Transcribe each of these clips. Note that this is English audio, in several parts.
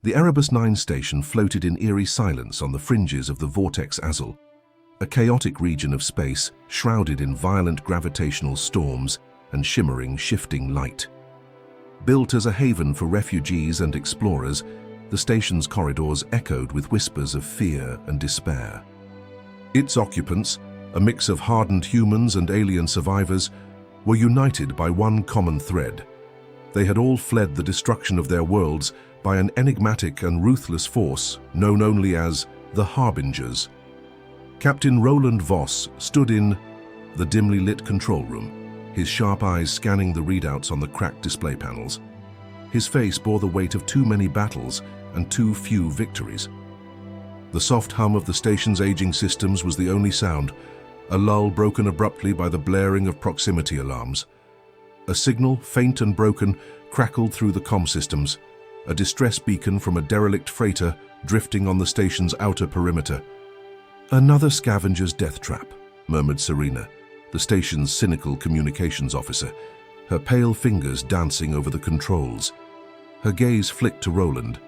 The Erebus 9 station floated in eerie silence on the fringes of the Vortex Azul, a chaotic region of space shrouded in violent gravitational storms and shimmering, shifting light. Built as a haven for refugees and explorers, the station's corridors echoed with whispers of fear and despair. Its occupants, a mix of hardened humans and alien survivors, were united by one common thread. They had all fled the destruction of their worlds by an enigmatic and ruthless force known only as the Harbingers. Captain Roland Voss stood in the dimly lit control room, his sharp eyes scanning the readouts on the cracked display panels. His face bore the weight of too many battles and too few victories. The soft hum of the station's aging systems was the only sound, a lull broken abruptly by the blaring of proximity alarms. A signal, faint and broken, crackled through the comm systems, a distress beacon from a derelict freighter drifting on the station's outer perimeter. "Another scavenger's death trap," murmured Serena, the station's cynical communications officer, her pale fingers dancing over the controls. Her gaze flicked to Roland.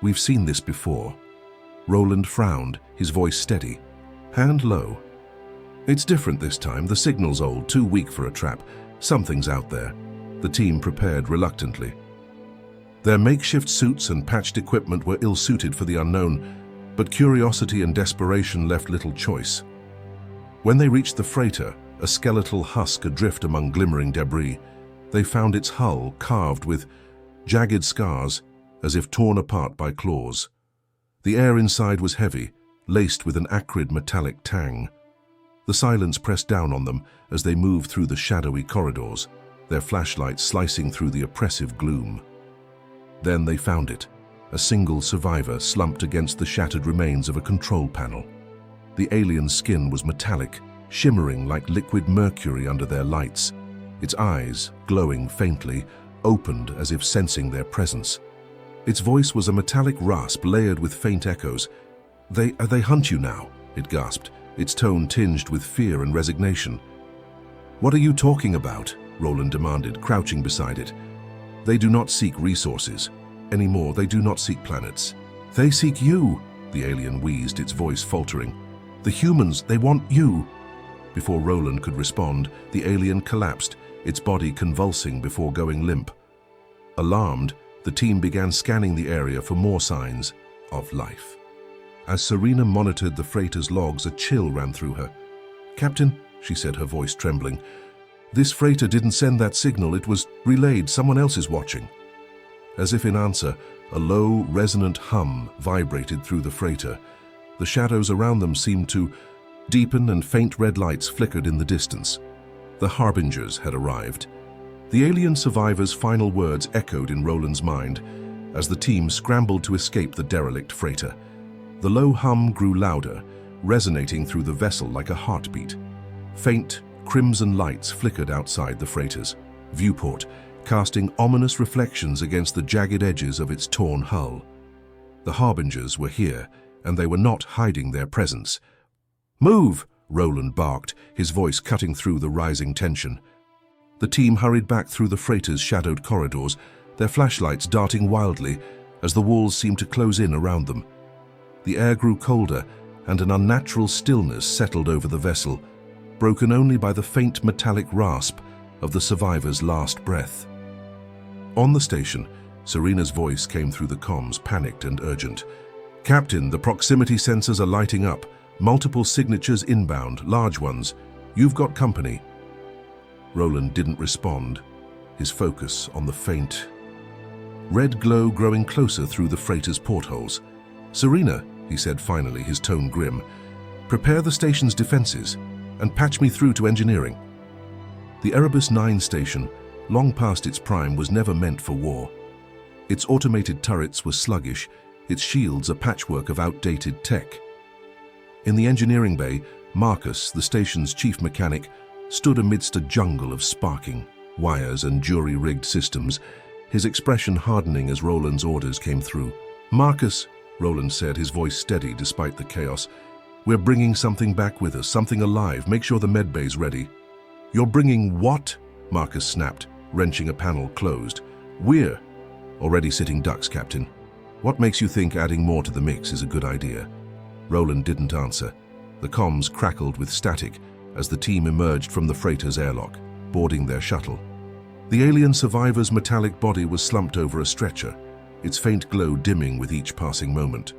"We've seen this before." Roland frowned, his voice steady, hand low. "It's different this time. The signal's old, too weak for a trap. Something's out there." The team prepared reluctantly. Their makeshift suits and patched equipment were ill-suited for the unknown, but curiosity and desperation left little choice. When they reached the freighter, a skeletal husk adrift among glimmering debris, they found its hull carved with jagged scars as if torn apart by claws. The air inside was heavy, laced with an acrid metallic tang. The silence pressed down on them as they moved through the shadowy corridors, their flashlights slicing through the oppressive gloom. Then they found it, a single survivor slumped against the shattered remains of a control panel. The alien's skin was metallic, shimmering like liquid mercury under their lights. Its eyes, glowing faintly, opened as if sensing their presence. Its voice was a metallic rasp layered with faint echoes. They hunt you now," it gasped, its tone tinged with fear and resignation. "What are you talking about?" Roland demanded, crouching beside it. "They do not seek resources. Anymore, they do not seek planets. They seek you," the alien wheezed, its voice faltering. "The humans, they want you." Before Roland could respond, the alien collapsed, its body convulsing before going limp. Alarmed, the team began scanning the area for more signs of life. As Serena monitored the freighter's logs, a chill ran through her. "Captain," she said, her voice trembling, "this freighter didn't send that signal. It was relayed. Someone else is watching." As if in answer, a low, resonant hum vibrated through the freighter. The shadows around them seemed to deepen and faint red lights flickered in the distance. The Harbingers had arrived. The alien survivor's final words echoed in Roland's mind as the team scrambled to escape the derelict freighter. The low hum grew louder, resonating through the vessel like a heartbeat. Faint, crimson lights flickered outside the freighter's viewport, casting ominous reflections against the jagged edges of its torn hull. The Harbingers were here, and they were not hiding their presence. "Move!" Roland barked, his voice cutting through the rising tension. The team hurried back through the freighter's shadowed corridors, their flashlights darting wildly as the walls seemed to close in around them. The air grew colder, and an unnatural stillness settled over the vessel, broken only by the faint metallic rasp of the survivor's last breath. On the station, Serena's voice came through the comms, panicked and urgent. "Captain, the proximity sensors are lighting up. Multiple signatures inbound, large ones. You've got company." Roland didn't respond, his focus on the faint red glow growing closer through the freighter's portholes. "Serena," he said finally, his tone grim, "prepare the station's defenses and patch me through to engineering." The Erebus 9 station, long past its prime, was never meant for war. Its automated turrets were sluggish, its shields a patchwork of outdated tech. In the engineering bay, Marcus, the station's chief mechanic, stood amidst a jungle of sparking wires and jury-rigged systems, his expression hardening as Roland's orders came through. "Marcus," Roland said, his voice steady despite the chaos, "we're bringing something back with us, something alive. Make sure the medbay's ready." "You're bringing what?" Marcus snapped, wrenching a panel closed. "We're already sitting ducks, Captain." What makes you think adding more to the mix is a good idea? Roland didn't answer. The comms crackled with static as the team emerged from the freighter's airlock, boarding their shuttle. The alien survivor's metallic body was slumped over a stretcher, its faint glow dimming with each passing moment.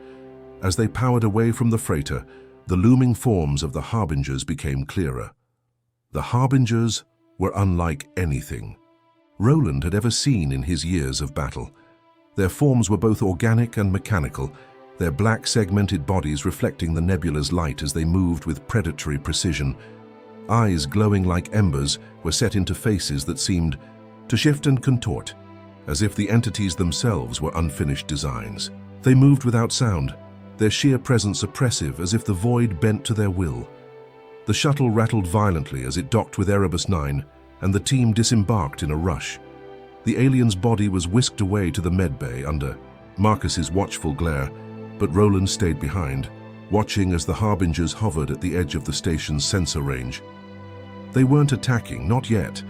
As they powered away from the freighter, the looming forms of the Harbingers became clearer. The Harbingers were unlike anything Roland had ever seen in his years of battle. Their forms were both organic and mechanical, their black segmented bodies reflecting the nebula's light as they moved with predatory precision. Eyes glowing like embers were set into faces that seemed to shift and contort, as if the entities themselves were unfinished designs. They moved without sound, their sheer presence oppressive as if the void bent to their will. The shuttle rattled violently as it docked with Erebus 9, and the team disembarked in a rush. The alien's body was whisked away to the medbay under Marcus's watchful glare, but Roland stayed behind, watching as the Harbingers hovered at the edge of the station's sensor range. They weren't attacking, not yet.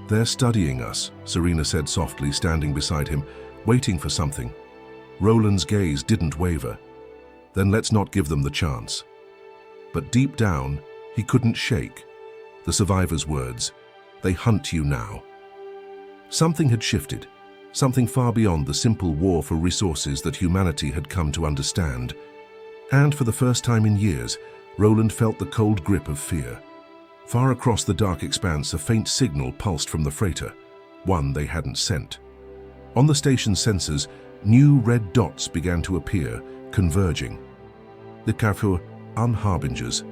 "They're studying us," Serena said softly, standing beside him, waiting for something. Roland's gaze didn't waver. "Then let's not give them the chance." But deep down, he couldn't shake the survivor's words. "They hunt you now." Something had shifted, something far beyond the simple war for resources that humanity had come to understand. And for the first time in years, Roland felt the cold grip of fear. Far across the dark expanse, a faint signal pulsed from the freighter, one they hadn't sent. On the station's sensors, new red dots began to appear, converging. The Carrefour Unharbingers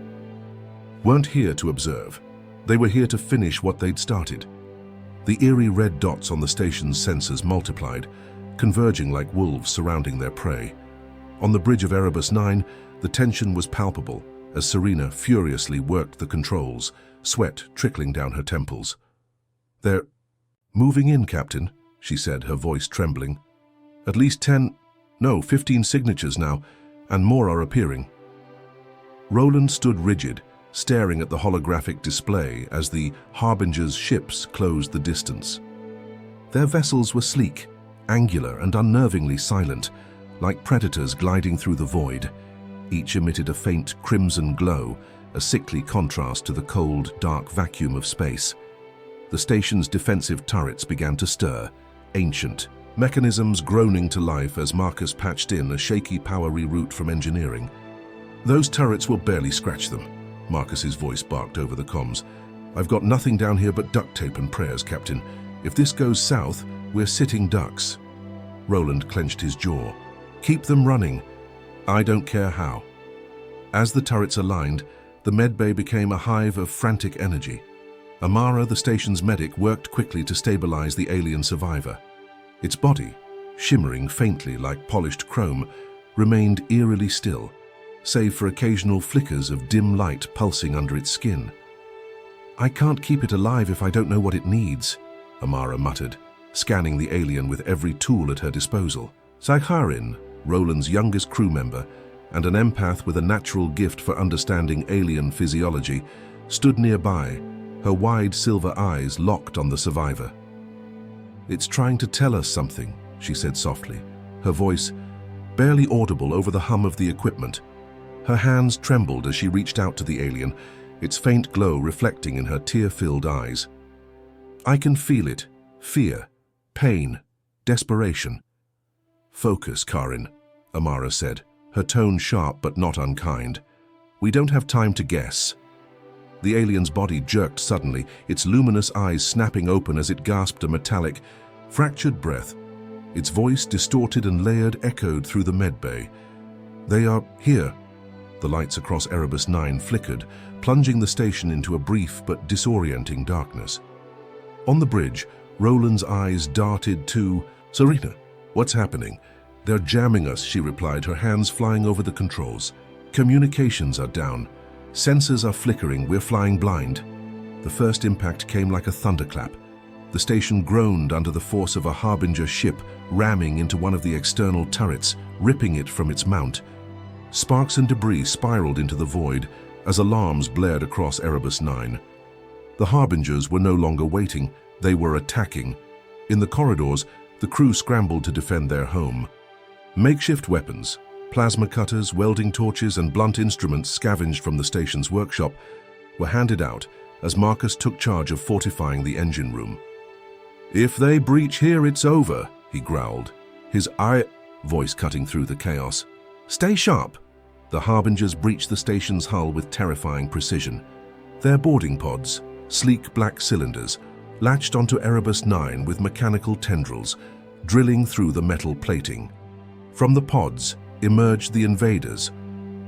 weren't here to observe. They were here to finish what they'd started. The eerie red dots on the station's sensors multiplied, converging like wolves surrounding their prey. On the bridge of Erebus 9, the tension was palpable as Serena furiously worked the controls, sweat trickling down her temples. "They're moving in, Captain," she said, her voice trembling. "At least 15 signatures now, and more are appearing." Roland stood rigid, staring at the holographic display as the Harbinger's ships closed the distance. Their vessels were sleek, angular, and unnervingly silent, like predators gliding through the void. Each emitted a faint crimson glow, a sickly contrast to the cold, dark vacuum of space. The station's defensive turrets began to stir, ancient, mechanisms groaning to life as Marcus patched in a shaky power reroute from engineering. "Those turrets will barely scratch them," Marcus's voice barked over the comms. "I've got nothing down here but duct tape and prayers, Captain. If this goes south, we're sitting ducks." Roland clenched his jaw. "Keep them running. I don't care how." As the turrets aligned, the medbay became a hive of frantic energy. Amara, the station's medic, worked quickly to stabilize the alien survivor. Its body, shimmering faintly like polished chrome, remained eerily still, save for occasional flickers of dim light pulsing under its skin. "I can't keep it alive if I don't know what it needs," Amara muttered, scanning the alien with every tool at her disposal. Sakharin, Roland's youngest crew member, and an empath with a natural gift for understanding alien physiology, stood nearby, her wide silver eyes locked on the survivor. "It's trying to tell us something," she said softly, her voice barely audible over the hum of the equipment. Her hands trembled as she reached out to the alien, its faint glow reflecting in her tear-filled eyes. "I can feel it. Fear, pain, desperation." "Focus, Karin," Amara said, her tone sharp but not unkind. "We don't have time to guess." The alien's body jerked suddenly, its luminous eyes snapping open as it gasped a metallic, fractured breath. Its voice, distorted and layered, echoed through the medbay. "They are here." The lights across Erebus 9 flickered, plunging the station into a brief but disorienting darkness. On the bridge, Roland's eyes darted to Serena. "What's happening?" "They're jamming us," she replied, her hands flying over the controls. "Communications are down. Sensors are flickering. We're flying blind." The first impact came like a thunderclap. The station groaned under the force of a Harbinger ship ramming into one of the external turrets, ripping it from its mount. Sparks and debris spiraled into the void as alarms blared across Erebus 9. The Harbingers were no longer waiting, they were attacking. In the corridors, the crew scrambled to defend their home. Makeshift weapons, plasma cutters, welding torches, and blunt instruments scavenged from the station's workshop were handed out as Marcus took charge of fortifying the engine room. "If they breach here, it's over," he growled, his voice cutting through the chaos. "Stay sharp." The Harbingers breached the station's hull with terrifying precision. Their boarding pods, sleek black cylinders, latched onto Erebus 9 with mechanical tendrils, drilling through the metal plating. From the pods emerged the invaders,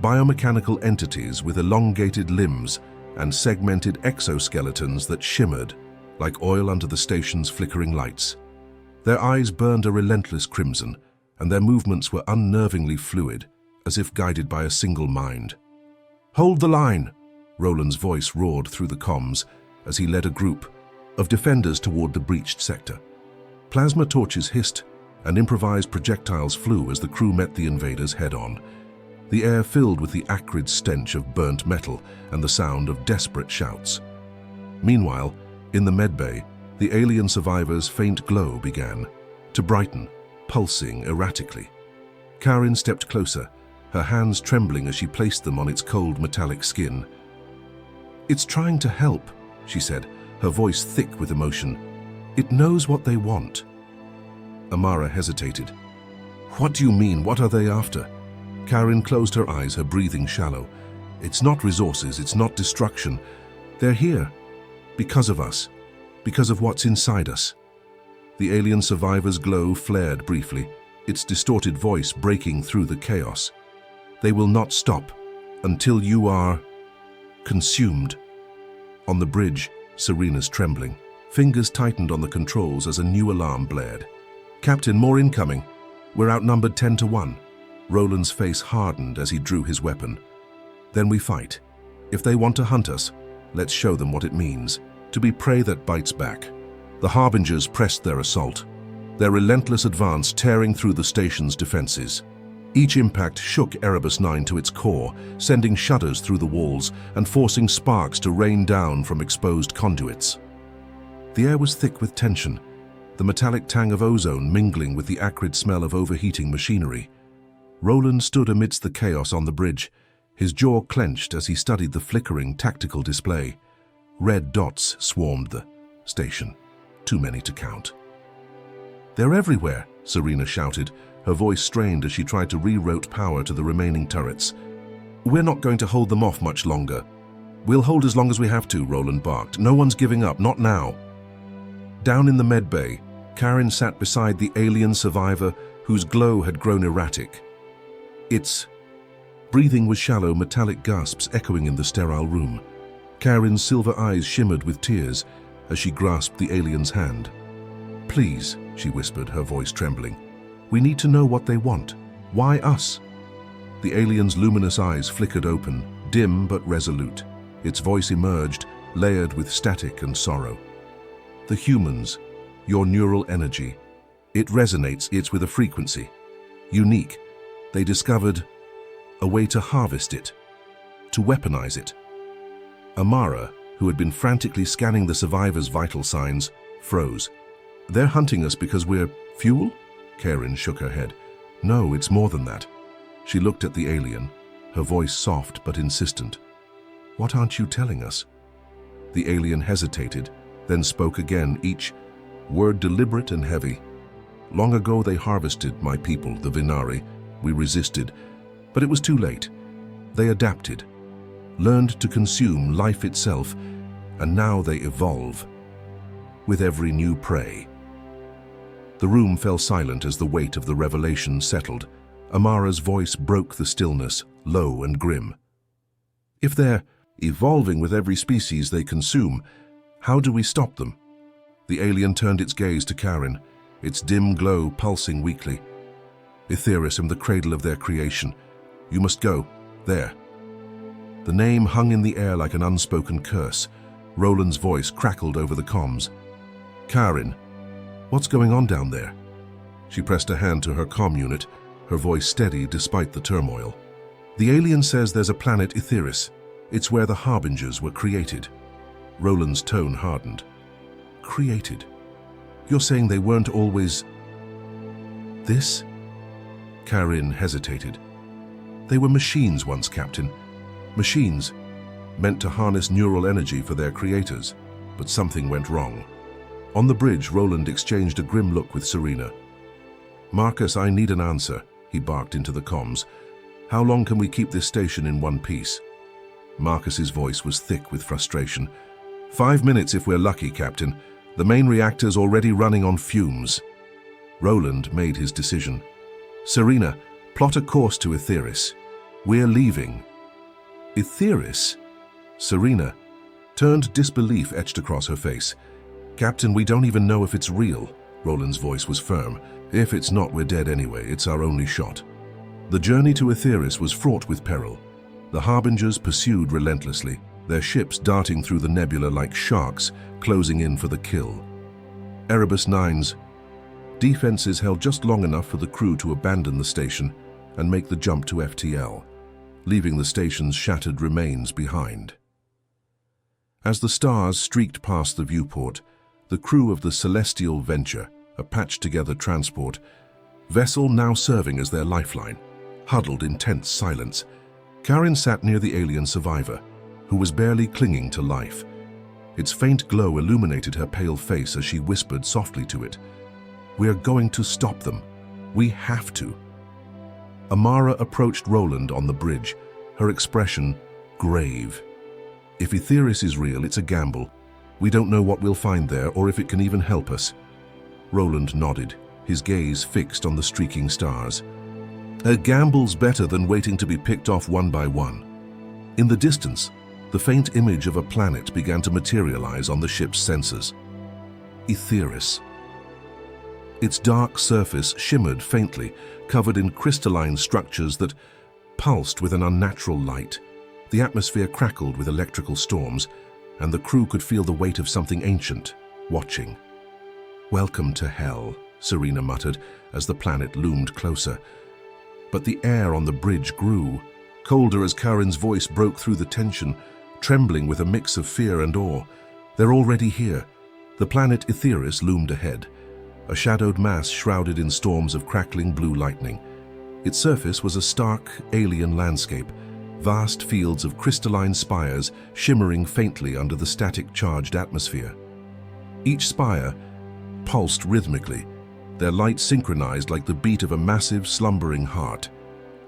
biomechanical entities with elongated limbs and segmented exoskeletons that shimmered like oil under the station's flickering lights. Their eyes burned a relentless crimson, and their movements were unnervingly fluid, as if guided by a single mind. "Hold the line!" Roland's voice roared through the comms as he led a group of defenders toward the breached sector. Plasma torches hissed, and improvised projectiles flew as the crew met the invaders head-on. The air filled with the acrid stench of burnt metal and the sound of desperate shouts. Meanwhile, in the medbay, the alien survivors' faint glow began to brighten, pulsing erratically. Karin stepped closer, her hands trembling as she placed them on its cold metallic skin. "It's trying to help," she said, her voice thick with emotion. "It knows what they want." Amara hesitated. "What do you mean? What are they after?" Karin closed her eyes, her breathing shallow. "It's not resources, it's not destruction. They're here. Because of us. Because of what's inside us." The alien survivor's glow flared briefly, its distorted voice breaking through the chaos. "They will not stop until you are consumed." On the bridge, Serena's trembling. Fingers tightened on the controls as a new alarm blared. "Captain, more incoming. We're outnumbered 10-1. Roland's face hardened as he drew his weapon. "Then we fight. If they want to hunt us, let's show them what it means to be prey that bites back." The Harbingers pressed their assault, their relentless advance tearing through the station's defenses. Each impact shook Erebus 9 to its core, sending shudders through the walls and forcing sparks to rain down from exposed conduits. The air was thick with tension, the metallic tang of ozone mingling with the acrid smell of overheating machinery. Roland stood amidst the chaos on the bridge, his jaw clenched as he studied the flickering tactical display. Red dots swarmed the station, too many to count. "They're everywhere," Serena shouted, her voice strained as she tried to reroute power to the remaining turrets. "We're not going to hold them off much longer." "We'll hold as long as we have to," Roland barked. "No one's giving up, not now." Down in the medbay, Karin sat beside the alien survivor whose glow had grown erratic. Its breathing was shallow, metallic gasps echoing in the sterile room. Karin's silver eyes shimmered with tears as she grasped the alien's hand. "Please," she whispered, her voice trembling. "We need to know what they want. Why us?" The alien's luminous eyes flickered open, dim but resolute. Its voice emerged, layered with static and sorrow. "The humans, your neural energy. It resonates, it's with a frequency. Unique. They discovered a way to harvest it, to weaponize it." Amara, who had been frantically scanning the survivors' vital signs, froze. "They're hunting us because we're fuel?" Karin shook her head. "No, it's more than that." She looked at the alien, her voice soft but insistent. "What aren't you telling us?" The alien hesitated, then spoke again, each word deliberate and heavy. "Long ago they harvested my people, the Vinari. We resisted, but it was too late. They adapted, learned to consume life itself, and now they evolve with every new prey." The room fell silent as the weight of the revelation settled. Amara's voice broke the stillness, low and grim. "If they're evolving with every species they consume, how do we stop them?" The alien turned its gaze to Karin, its dim glow pulsing weakly. "Aetherius, in the cradle of their creation. You must go. There." The name hung in the air like an unspoken curse. Roland's voice crackled over the comms. "Karin, what's going on down there?" She pressed a hand to her comm unit, her voice steady despite the turmoil. "The alien says there's a planet Aetherius. It's where the Harbingers were created." Roland's tone hardened. "Created? You're saying they weren't always this?" Karin hesitated. They were machines once, Captain. Machines, meant to harness neural energy for their creators, but something went wrong. On the bridge, Roland exchanged a grim look with Serena. "Marcus, I need an answer," he barked into the comms. "How long can we keep this station in one piece?" Marcus's voice was thick with frustration. 5 minutes if we're lucky, Captain. The main reactor's already running on fumes." Roland made his decision. "Serena, plot a course to Etheris. We're leaving." "Etheris?" Serena turned disbelief etched across her face. "Captain, we don't even know if it's real." Roland's voice was firm. "If it's not, we're dead anyway. It's our only shot." The journey to Etheris was fraught with peril. The Harbingers pursued relentlessly, their ships darting through the nebula like sharks, closing in for the kill. Erebus 9's defenses held just long enough for the crew to abandon the station and make the jump to FTL, leaving the station's shattered remains behind. As the stars streaked past the viewport, the crew of the Celestial Venture, a patched-together transport vessel now serving as their lifeline, huddled in tense silence. Karin sat near the alien survivor, who was barely clinging to life. Its faint glow illuminated her pale face as she whispered softly to it, "We're going to stop them. We have to." Amara approached Roland on the bridge, her expression grave. "If Etheris is real, it's a gamble. We don't know what we'll find there or if it can even help us." Roland nodded, his gaze fixed on the streaking stars. "A gamble's better than waiting to be picked off one by one." In the distance, the faint image of a planet began to materialize on the ship's sensors. Etheris. Its dark surface shimmered faintly, covered in crystalline structures that pulsed with an unnatural light. The atmosphere crackled with electrical storms, and the crew could feel the weight of something ancient, watching. "Welcome to hell," Serena muttered as the planet loomed closer. But the air on the bridge grew, colder as Karin's voice broke through the tension, trembling with a mix of fear and awe. "They're already here." The planet Etheris loomed ahead, a shadowed mass shrouded in storms of crackling blue lightning. Its surface was a stark, alien landscape, vast fields of crystalline spires shimmering faintly under the static-charged atmosphere. Each spire pulsed rhythmically, their light synchronized like the beat of a massive, slumbering heart.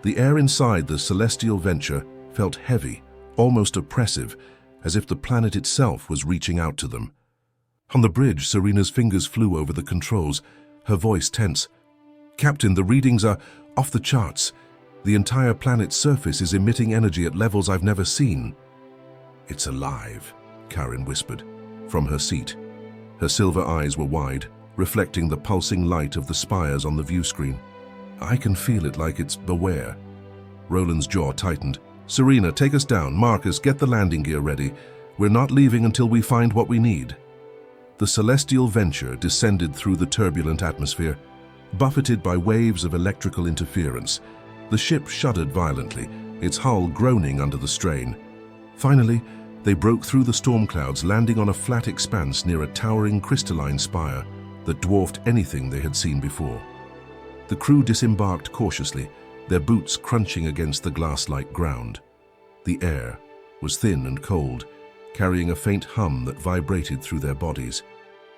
The air inside the Celestial Venture felt heavy, almost oppressive, as if the planet itself was reaching out to them. On the bridge, Serena's fingers flew over the controls, her voice tense. "Captain, the readings are off the charts. The entire planet's surface is emitting energy at levels I've never seen." "It's alive," Karin whispered, from her seat. Her silver eyes were wide, reflecting the pulsing light of the spires on the view screen. "I can feel it like it's aware." Roland's jaw tightened. "Serena, take us down. Marcus, get the landing gear ready. We're not leaving until we find what we need." The Celestial Venture descended through the turbulent atmosphere, buffeted by waves of electrical interference. The ship shuddered violently, its hull groaning under the strain. Finally, they broke through the storm clouds, landing on a flat expanse near a towering crystalline spire that dwarfed anything they had seen before. The crew disembarked cautiously, their boots crunching against the glass-like ground. The air was thin and cold, carrying a faint hum that vibrated through their bodies.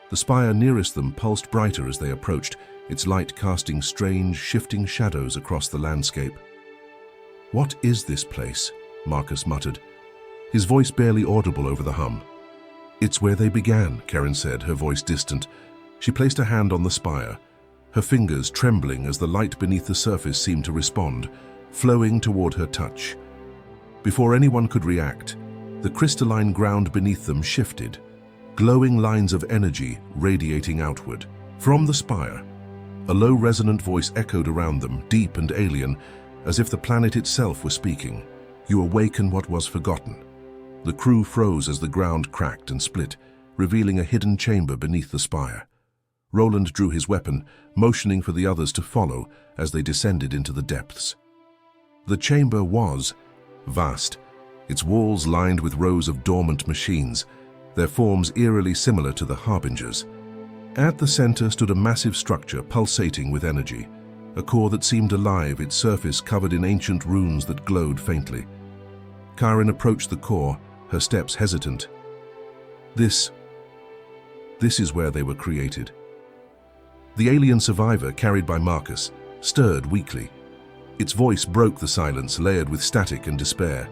The spire nearest them pulsed brighter as they approached, its light casting strange, shifting shadows across the landscape. "What is this place?" Marcus muttered, his voice barely audible over the hum. "It's where they began," Karin said, her voice distant. She placed a hand on the spire, her fingers trembling as the light beneath the surface seemed to respond, flowing toward her touch. Before anyone could react, the crystalline ground beneath them shifted, glowing lines of energy radiating outward. From the spire, a low resonant voice echoed around them, deep and alien, as if the planet itself were speaking. "You awaken what was forgotten." The crew froze as the ground cracked and split, revealing a hidden chamber beneath the spire. Roland drew his weapon, motioning for the others to follow as they descended into the depths. The chamber was vast, its walls lined with rows of dormant machines, their forms eerily similar to the Harbingers. At the center stood a massive structure pulsating with energy, a core that seemed alive, its surface covered in ancient runes that glowed faintly. Karin approached the core, her steps hesitant. This is where they were created. The alien survivor, carried by Marcus, stirred weakly. Its voice broke the silence layered with static and despair.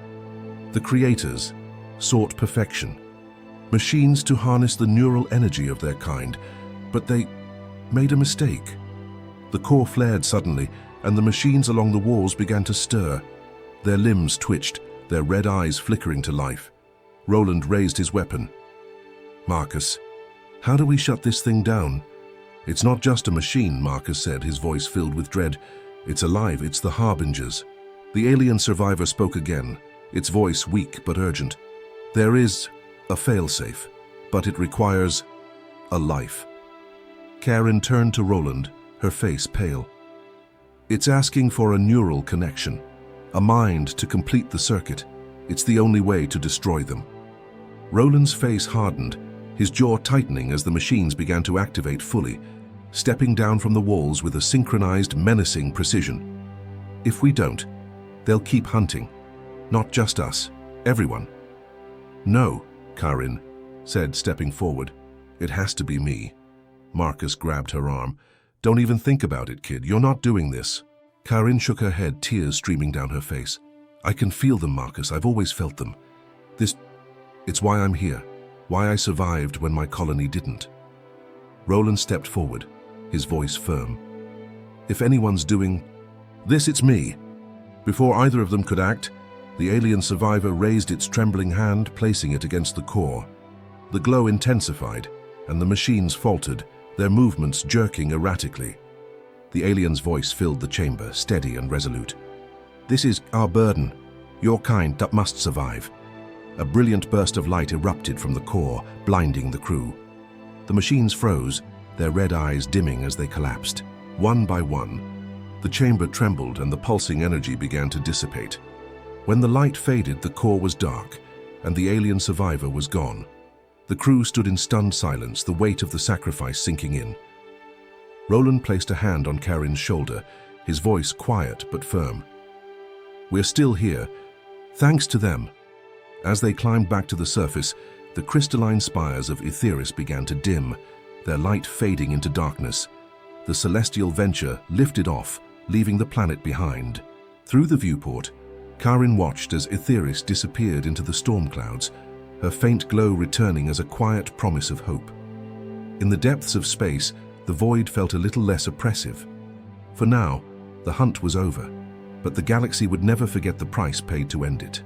The creators sought perfection, machines to harness the neural energy of their kind, but they made a mistake. The core flared suddenly, and the machines along the walls began to stir. Their limbs twitched, their red eyes flickering to life. Roland raised his weapon. "Marcus, how do we shut this thing down?" "It's not just a machine," Marcus said, his voice filled with dread. "It's alive, it's the Harbingers." The alien survivor spoke again, its voice weak but urgent. "There is a failsafe, but it requires a life." Karin turned to Roland, her face pale. "It's asking for a neural connection, a mind to complete the circuit. It's the only way to destroy them." Roland's face hardened, his jaw tightening as the machines began to activate fully, stepping down from the walls with a synchronized, menacing precision. "If we don't, they'll keep hunting. Not just us, everyone." "No," Karin said, stepping forward. "It has to be me." Marcus grabbed her arm. "Don't even think about it, kid. You're not doing this." Karin shook her head, tears streaming down her face. "I can feel them, Marcus. I've always felt them. It's why I'm here, why I survived when my colony didn't." Roland stepped forward, his voice firm. "If anyone's doing this, it's me." Before either of them could act, the alien survivor raised its trembling hand, placing it against the core. The glow intensified, and the machines faltered, their movements jerking erratically. The alien's voice filled the chamber, steady and resolute. "This is our burden, your kind that must survive." A brilliant burst of light erupted from the core, blinding the crew. The machines froze, their red eyes dimming as they collapsed. One by one, the chamber trembled and the pulsing energy began to dissipate. When the light faded, the core was dark, and the alien survivor was gone. The crew stood in stunned silence, the weight of the sacrifice sinking in. Roland placed a hand on Karin's shoulder, his voice quiet but firm. "We're still here, thanks to them." As they climbed back to the surface, the crystalline spires of Etheris began to dim, their light fading into darkness. The celestial venture lifted off, leaving the planet behind. Through the viewport, Karin watched as Etheris disappeared into the storm clouds, her faint glow returning as a quiet promise of hope. In the depths of space, the void felt a little less oppressive. For now, the hunt was over, but the galaxy would never forget the price paid to end it.